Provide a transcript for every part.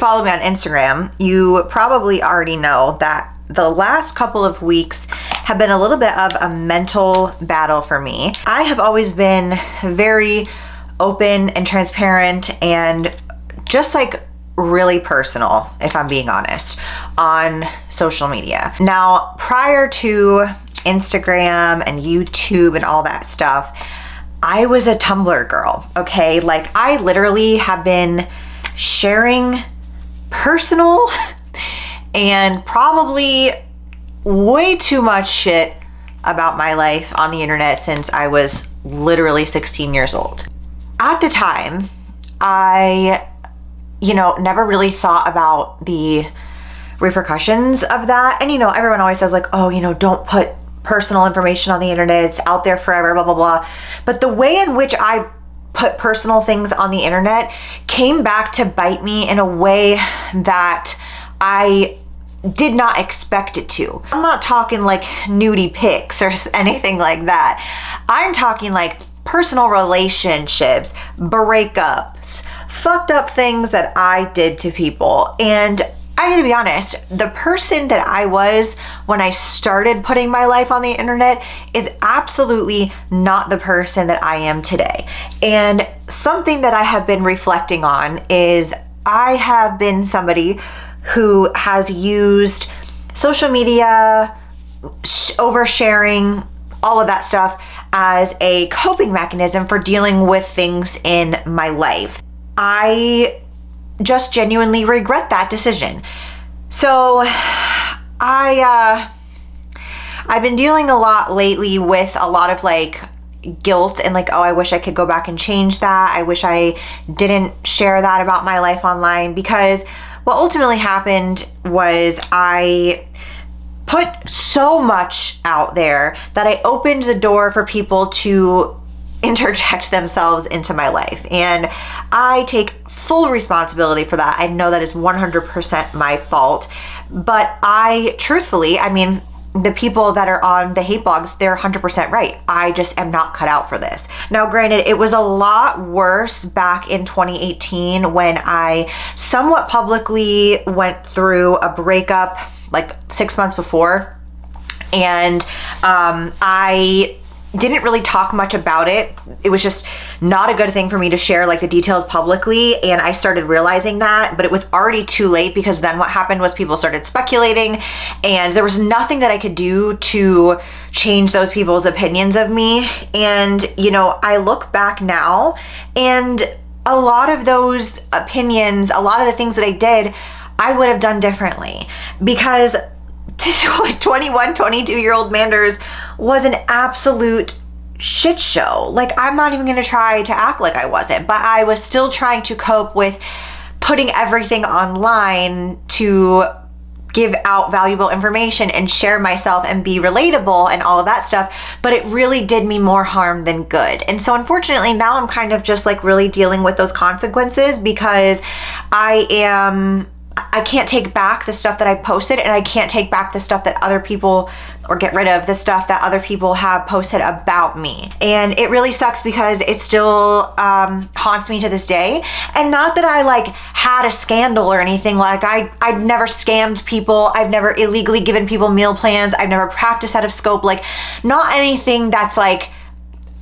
follow me on Instagram, you probably already know that the last couple of weeks have been a little bit of a mental battle for me. I have always been very open and transparent and just like really personal, if I'm being honest, on social media. Now, prior to Instagram and YouTube and all that stuff, I was a Tumblr girl, okay? Like, I literally have been sharing personal and probably way too much shit about my life on the internet since I was literally 16 years old. At the time, I never really thought about the repercussions of that. And, everyone always says like, oh, don't put personal information on the internet. It's out there forever, blah, blah, blah. But the way in which I put personal things on the internet came back to bite me in a way that I did not expect it to. I'm not talking like nudie pics or anything like that. I'm talking like personal relationships, breakups, fucked up things that I did to people. And I gotta be honest, the person that I was when I started putting my life on the internet is absolutely not the person that I am today. And something that I have been reflecting on is I have been somebody who has used social media, oversharing, all of that stuff as a coping mechanism for dealing with things in my life. I just genuinely regret that decision. So I've been dealing a lot lately with a lot of like guilt and like, oh, I wish I could go back and change that. I wish I didn't share that about my life online, because what ultimately happened was I put so much out there that I opened the door for people to interject themselves into my life. And I take full responsibility for that. I know that is 100% my fault. But the people that are on the hate blogs, they're 100% right. I just am not cut out for this. Now, granted, it was a lot worse back in 2018 when I somewhat publicly went through a breakup like 6 months before. And I didn't really talk much about it. It was just not a good thing for me to share like the details publicly, and I started realizing that, but it was already too late, because then what happened was people started speculating and there was nothing that I could do to change those people's opinions of me. And I look back now, and a lot of those opinions, a lot of the things that I did, I would have done differently, because 21, 22-year-old Manders was an absolute shit show. Like, I'm not even going to try to act like I wasn't, but I was still trying to cope with putting everything online to give out valuable information and share myself and be relatable and all of that stuff. But it really did me more harm than good. And so unfortunately now I'm kind of just like really dealing with those consequences, because I can't take back the stuff that I posted, and I can't take back the stuff that other people, or get rid of the stuff that other people have posted about me. And it really sucks, because it still haunts me to this day. And not that I like had a scandal or anything. Like I've never scammed people. I've never illegally given people meal plans. I've never practiced out of scope. Like, not anything that's like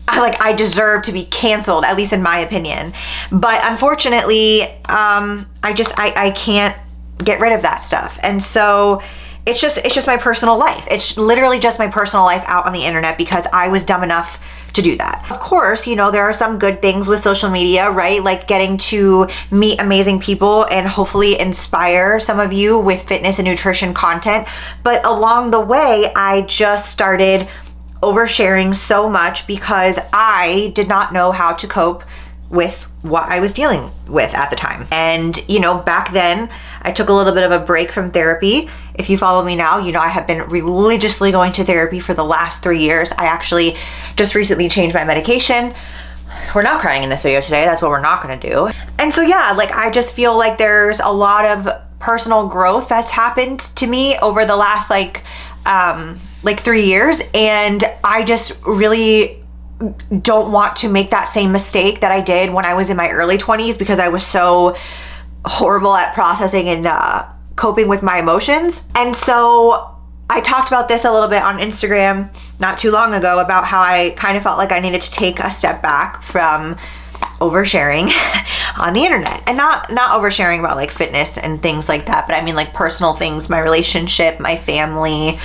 I deserve to be canceled, at least in my opinion. But unfortunately, I can't get rid of that stuff. And so it's just my personal life. It's literally just my personal life out on the internet, because I was dumb enough to do that. Of course, there are some good things with social media, right? Like getting to meet amazing people and hopefully inspire some of you with fitness and nutrition content. But along the way, I just started oversharing so much because I did not know how to cope with what I was dealing with at the time. And, back then I took a little bit of a break from therapy. If you follow me now, I have been religiously going to therapy for the last 3 years. I actually just recently changed my medication. We're not crying in this video today. That's what we're not gonna do. And so yeah, I just feel like there's a lot of personal growth that's happened to me over the last 3 years. And I just really don't want to make that same mistake that I did when I was in my early 20s, because I was so horrible at processing and coping with my emotions. And so I talked about this a little bit on Instagram not too long ago about how I kind of felt like I needed to take a step back from oversharing on the internet, and not oversharing about like fitness and things like that, but I mean like personal things, my relationship, my family,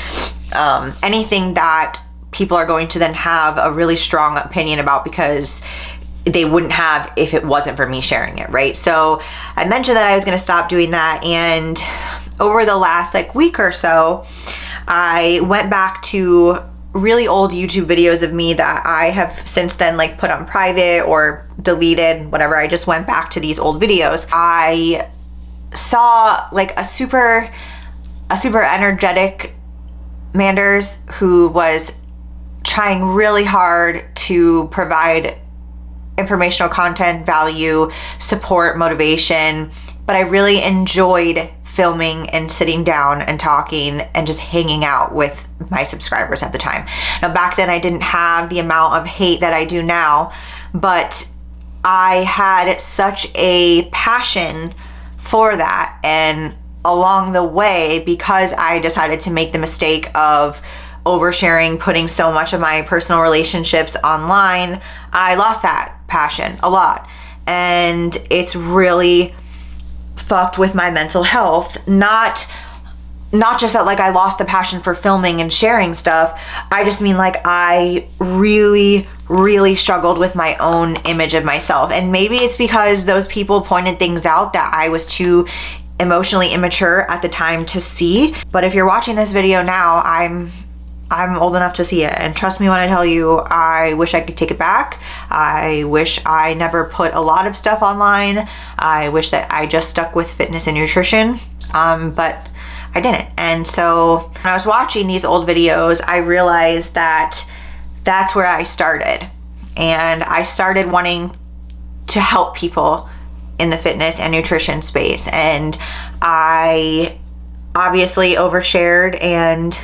anything that people are going to then have a really strong opinion about because they wouldn't have if it wasn't for me sharing it, right? So I mentioned that I was going to stop doing that, and over the last like week or so, I went back to really old YouTube videos of me that I have since then like put on private or deleted, whatever. I just went back to these old videos. I saw like a super energetic Manders who was trying really hard to provide informational content, value, support, motivation, but I really enjoyed filming and sitting down and talking and just hanging out with my subscribers at the time. Now back then I didn't have the amount of hate that I do now, but I had such a passion for that, and along the way, because I decided to make the mistake of oversharing, putting so much of my personal relationships online, I lost that passion a lot, and it's really fucked with my mental health. Not just that like I lost the passion for filming and sharing stuff, I just mean like I really struggled with my own image of myself. And maybe it's because those people pointed things out that I was too emotionally immature at the time to see. But if you're watching this video now, I'm old enough to see it, and trust me when I tell you, I wish I could take it back. I wish I never put a lot of stuff online. I wish that I just stuck with fitness and nutrition, but I didn't. And so when I was watching these old videos, I realized that that's where I started, and I started wanting to help people in the fitness and nutrition space, and I obviously overshared, and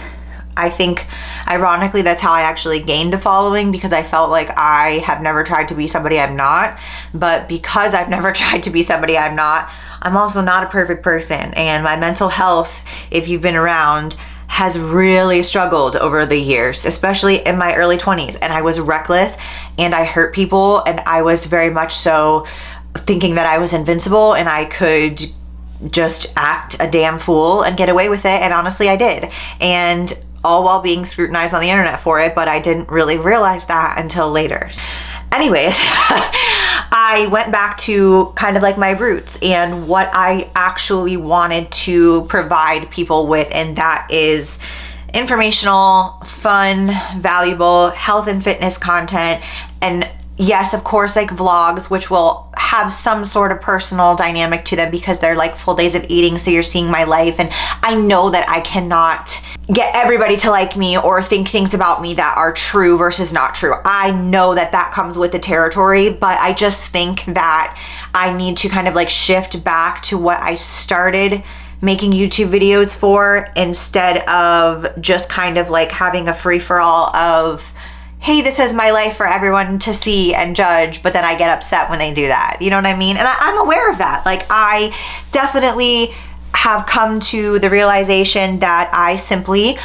I think ironically that's how I actually gained a following, because I felt like I have never tried to be somebody I'm not. But because I've never tried to be somebody I'm not, I'm also not a perfect person, and my mental health, if you've been around, has really struggled over the years, especially in my early 20s. And I was reckless, and I hurt people, and I was very much so thinking that I was invincible and I could just act a damn fool and get away with it. And honestly, I did. And all while being scrutinized on the internet for it, but I didn't really realize that until later. Anyways, I went back to kind of like my roots and what I actually wanted to provide people with, and that is informational, fun, valuable health and fitness content. And yes, of course, like vlogs, which will have some sort of personal dynamic to them because they're like full days of eating, so you're seeing my life. And I know that I cannot get everybody to like me or think things about me that are true versus not true. I know that that comes with the territory, but I just think that I need to kind of like shift back to what I started making YouTube videos for, instead of just kind of like having a free-for-all of, hey, this is my life for everyone to see and judge, but then I get upset when they do that. You know what I mean? And I'm aware of that. Like, I definitely have come to the realization that I simply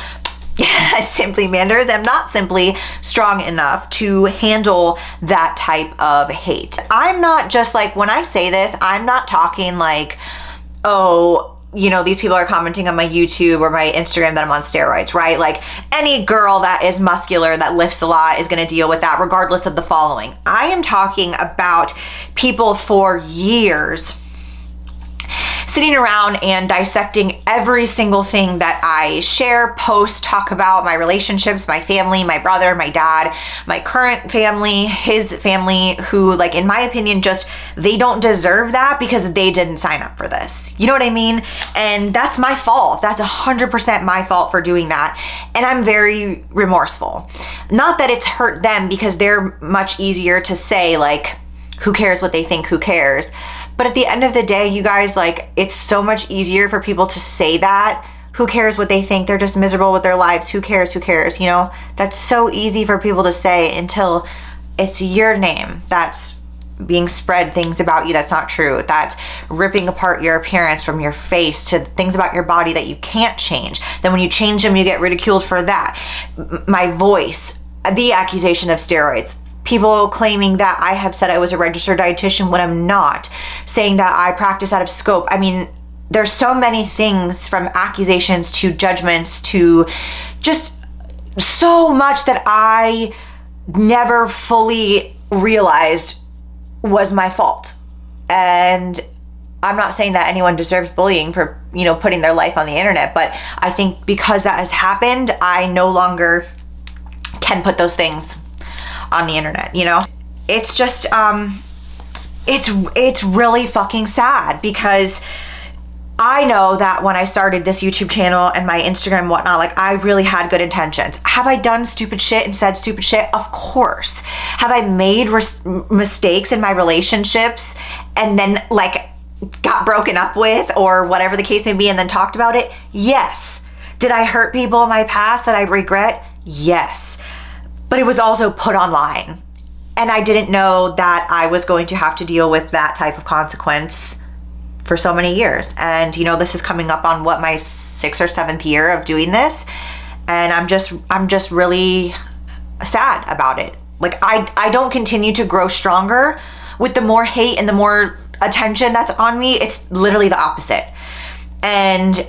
Manders, am not simply strong enough to handle that type of hate. I'm not just like, when I say this, I'm not talking like, oh, you know, these people are commenting on my YouTube or my Instagram that I'm on steroids, right? Like, any girl that is muscular, that lifts a lot, is going to deal with that regardless of the following. I am talking about people for years sitting around and dissecting every single thing that I share, post, talk about, my relationships, my family, my brother, my dad, my current family, his family, who, like, in my opinion, just, they don't deserve that because they didn't sign up for this. You know what I mean? And that's my fault. That's 100% my fault for doing that. And I'm very remorseful. Not that it's hurt them, because they're much easier to say, like, who cares what they think, who cares? But at the end of the day, you guys, like, it's so much easier for people to say that. Who cares what they think? They're just miserable with their lives. Who cares? Who cares? You know, that's so easy for people to say until it's your name that's being spread things about you that's not true, that's ripping apart your appearance from your face to things about your body that you can't change. Then when you change them, you get ridiculed for that. My voice, the accusation of steroids, people claiming that I have said I was a registered dietitian when I'm not, saying that I practice out of scope. I mean, there's so many things, from accusations to judgments to just so much that I never fully realized was my fault. And I'm not saying that anyone deserves bullying for, putting their life on the internet, but I think because that has happened, I no longer can put those things on the internet, It's just, it's really fucking sad, because I know that when I started this YouTube channel and my Instagram and whatnot, like, I really had good intentions. Have I done stupid shit and said stupid shit? Of course. Have I made mistakes in my relationships and then, like, got broken up with, or whatever the case may be, and then talked about it? Yes. Did I hurt people in my past that I regret? Yes. But it was also put online. And I didn't know that I was going to have to deal with that type of consequence for so many years. And this is coming up on my 6th or 7th year of doing this, and I'm just really sad about it. Like, I don't continue to grow stronger with the more hate and the more attention that's on me. It's literally the opposite. And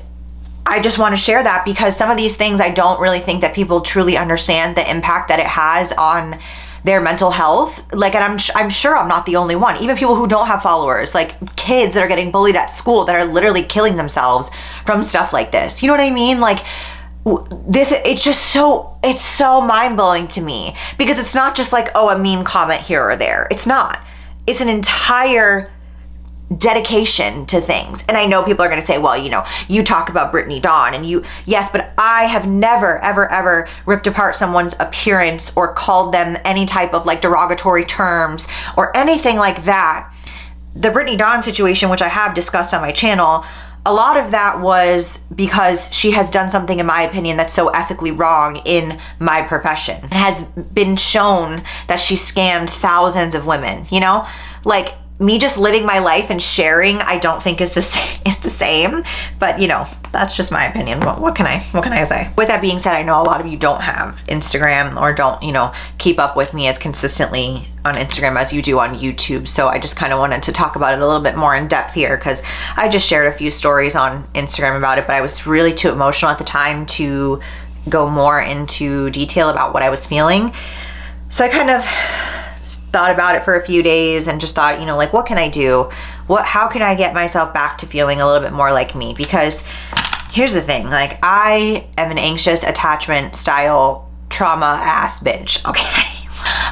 I just want to share that, because some of these things, I don't really think that people truly understand the impact that it has on their mental health. Like, and I'm sure I'm not the only one. Even people who don't have followers, like kids that are getting bullied at school, that are literally killing themselves from stuff like this. You know what I mean? Like, it's so mind-blowing to me, because it's not just like, oh, a mean comment here or there. It's not. It's an entire dedication to things. And I know people are going to say, well, you talk about Brittany Dawn, and yes, but I have never, ever, ever ripped apart someone's appearance or called them any type of, like, derogatory terms or anything like that. The Brittany Dawn situation, which I have discussed on my channel, a lot of that was because she has done something, in my opinion, that's so ethically wrong in my profession. It has been shown that she scammed thousands of women, like, me just living my life and sharing, I don't think is the same, but that's just my opinion. What can I say? With that being said, I know a lot of you don't have Instagram, or don't, keep up with me as consistently on Instagram as you do on YouTube. So I just kind of wanted to talk about it a little bit more in depth here, because I just shared a few stories on Instagram about it, but I was really too emotional at the time to go more into detail about what I was feeling. So I kind of thought about it for a few days and just thought, like, what can I do? How can I get myself back to feeling a little bit more like me? Because here's the thing, like, I am an anxious attachment style trauma ass bitch, okay?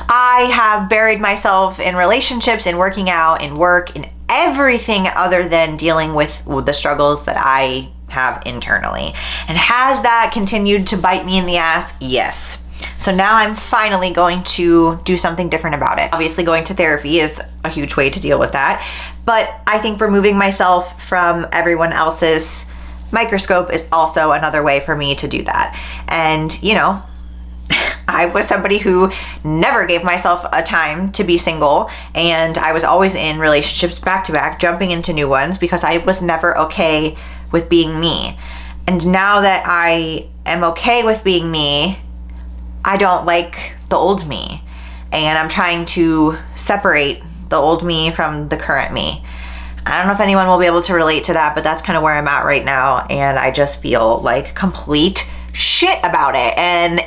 I have buried myself in relationships, in working out, in work, in everything other than dealing with the struggles that I have internally. And has that continued to bite me in the ass? Yes. So now I'm finally going to do something different about it. Obviously, going to therapy is a huge way to deal with that. But I think removing myself from everyone else's microscope is also another way for me to do that. And, I was somebody who never gave myself a time to be single, and I was always in relationships back to back, jumping into new ones, because I was never okay with being me. And now that I am okay with being me, I don't like the old me, and I'm trying to separate the old me from the current me. I don't know if anyone will be able to relate to that, but that's kind of where I'm at right now, and I just feel like complete shit about it. And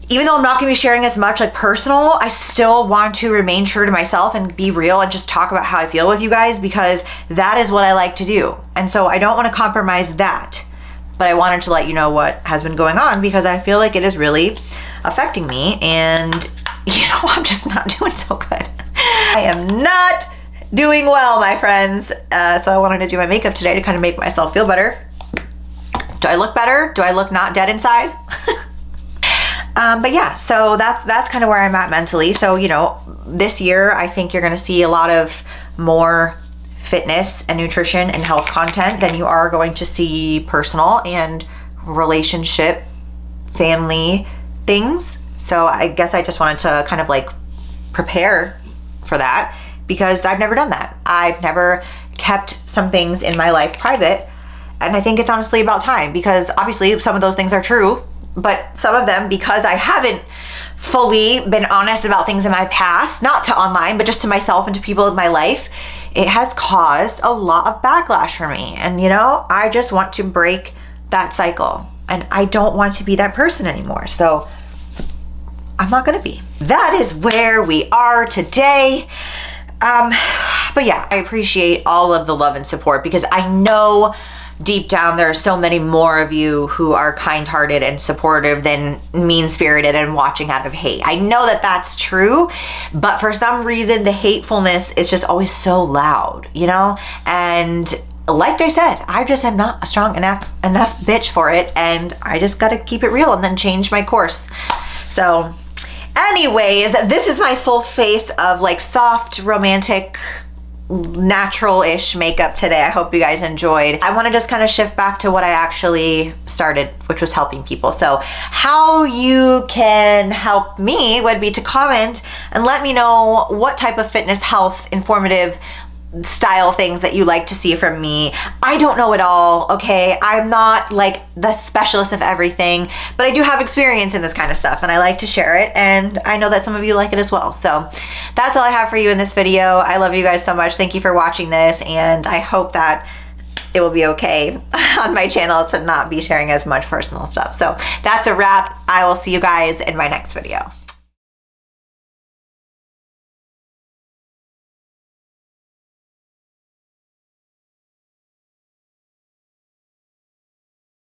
even though I'm not going to be sharing as much, like, personal, I still want to remain true to myself and be real and just talk about how I feel with you guys, because that is what I like to do. And so I don't want to compromise that. But I wanted to let you know what has been going on, because I feel like it is really affecting me, and I'm just not doing so good. I am not doing well, my friends. So I wanted to do my makeup today to kind of make myself feel better. Do I look better? Do I look not dead inside? But yeah, so that's kind of where I'm at mentally. So, this year, I think you're going to see a lot of more fitness and nutrition and health content than you are going to see personal and relationship, family things. So I guess I just wanted to kind of, like, prepare for that because I've never done that. I've never kept some things in my life private. And I think it's honestly about time, because obviously some of those things are true, but some of them, because I haven't fully been honest about things in my past, not to online, but just to myself and to people in my life, it has caused a lot of backlash for me. And you know, I just want to break that cycle, and I don't want to be that person anymore. So I'm not gonna be. That is where we are today. But yeah, I appreciate all of the love and support, because I know deep down there are so many more of you who are kind-hearted and supportive than mean-spirited and watching out of hate. I know that that's true, but for some reason the hatefulness is just always so loud, you know? And like I said, I just am not a strong enough bitch for it, and I just gotta keep it real and then change my course. So anyways, this is my full face of like soft, romantic, natural-ish makeup today. I hope you guys enjoyed. I want to just kind of shift back to what I actually started, which was helping people. So how you can help me would be to comment and let me know what type of fitness, health, informative style things that you like to see from me. I don't know it all, okay? I'm not like the specialist of everything, but I do have experience in this kind of stuff, and I like to share it, and I know that some of you like it as well. So that's all I have for you in this video. I love you guys so much. Thank you for watching this, and I hope that it will be okay on my channel to not be sharing as much personal stuff. So that's a wrap. I will see you guys in my next video.